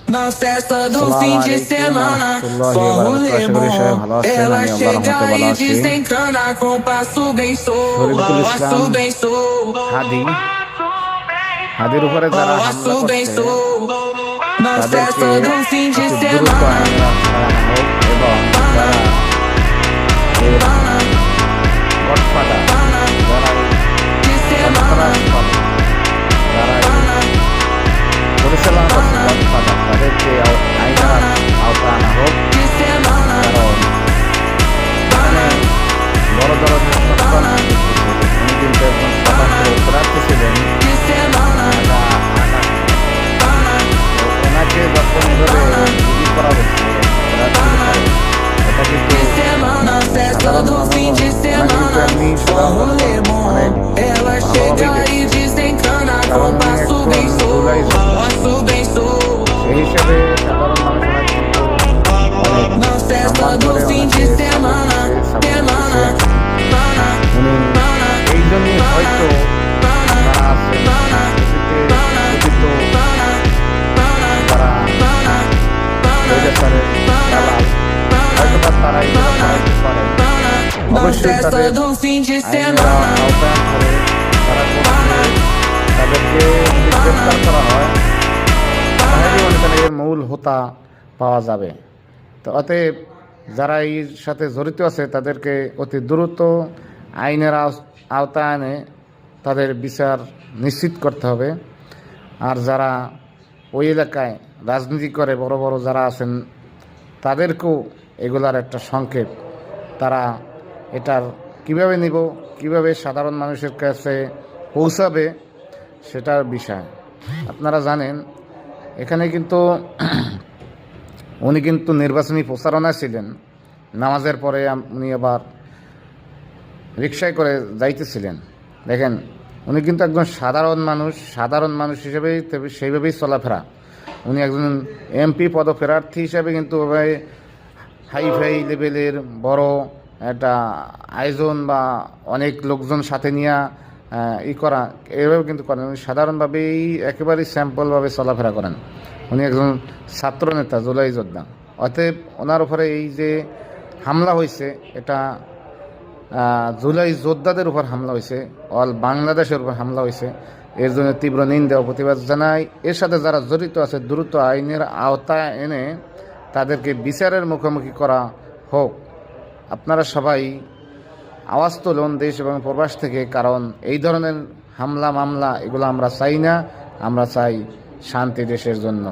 Na festa do আসসালামু fim de আলাইকুম semana, ওয়া só রাহমাতুল্লাহি ওয়া বারাকাতুহু। আশা করি সবাই rolemã. ভালো আছেন, Ela আমি আল্লাহর chega রহমতে ভালো e আছি। desencana com passo bem Shariful solto, ইসলাম passo bem solto, হাদি, হাদির উপরে যারা হামলা passo bem করছে solto. Na তাদেরকে festa do fim de অতি দ্রুত semana, আইনের আওতায় আনা হোক এবং যারা এর গডফাদার, যারা এই de semana, সন্ত্রাসবাদ, যারা এই পরিচালনা করছে গডফাদার, তাদেরকে আইনের আওতায় আনা হোক। de semana, কারণ এখানে বড় ধরনের ষড়যন্ত্র চলতেছে। উনি কিন্তু একজন স্বতন্ত্র প্রার্থী ছিলেন de semana, তো ওনাকে যখন এভাবে গুলি করা হচ্ছে প্রার্থীর উপরে, এটা কিন্তু de semana, festa সাধারণ do জনগণ, fim de ওনাকে কিন্তু semana, এমনি só সাধারণ জনগণ অনেক rolemã. Ela ভালোভাবেই chega দেখছে, e desencana কারণ com উনি passo একজন bem জুলাই solto, যোদ্ধা। passo bem solto. সেই হিসেবে সাধারণ মানুষেরা কিন্তু অনেক Na festa সম্মান do করে fim ওনাকে de সাপোর্ট semana, দিচ্ছে, সাপোর্ট semana, দিচ্ছে। উনি এই জন্যই হয়তো যারা আছেন কথিত যারা বৈদেশারের দালাল, হয়তো বা তারা এইগুলো করাইতে পারে। na অবশ্যই festa তাদের do fim de আইনের semana, আওতায় করে তারা করছে, তাদেরকে যদি গ্রেপ্তার করা হয় তাহলে অনেকটা এর মূল হোতা পাওয়া যাবে। তো অতএব যারা এর সাথে জড়িত আছে তাদেরকে অতি দ্রুত আইনের আওতায় এনে তাদের বিচার নিশ্চিত করতে হবে। আর যারা ওই এলাকায় রাজনীতি করে বড় বড় যারা আছেন তাদেরকেও এগুলার একটা সংকেত, তারা এটার কিভাবে নিব, কিভাবে সাধারণ মানুষের কাছে পৌঁছাবে সেটার বিষয়। আপনারা জানেন এখানে কিন্তু উনি কিন্তু নির্বাচনী প্রচারণায় ছিলেন, নামাজের পরে উনি আবার রিকশায় করে যাইতেছিলেন। দেখেন উনি কিন্তু একজন সাধারণ মানুষ হিসেবেই সেইভাবেই চলাফেরা। উনি একজন এমপি পদপ্রার্থী হিসেবে কিন্তু হাইফাই লেভেলের বড় একটা আয়োজন বা অনেক লোকজন সাথে নিয়ে করা এভাবে কিন্তু করেন। উনি সাধারণভাবেই একেবারেই স্যাম্পলভাবে চলাফেরা করেন। উনি একজন ছাত্র নেতা, জুলাই যোদ্ধা। অতএব ওনার উপরে এই যে হামলা হয়েছে, এটা জুলাই যোদ্ধাদের উপর হামলা হয়েছে, অল বাংলাদেশের উপর হামলা হয়েছে। এর জন্য তীব্র নিন্দা ও প্রতিবাদ জানাই। এর সাথে যারা জড়িত আছে দ্রুত আইনের আওতায় এনে তাদেরকে বিচারের মুখোমুখি করা হোক। আপনারা সবাই আওয়াজ তুলুন দেশ এবং প্রবাস থেকে, কারণ এই ধরনের হামলা মামলা এগুলো আমরা চাই না। আমরা চাই শান্তি দেশের জন্য।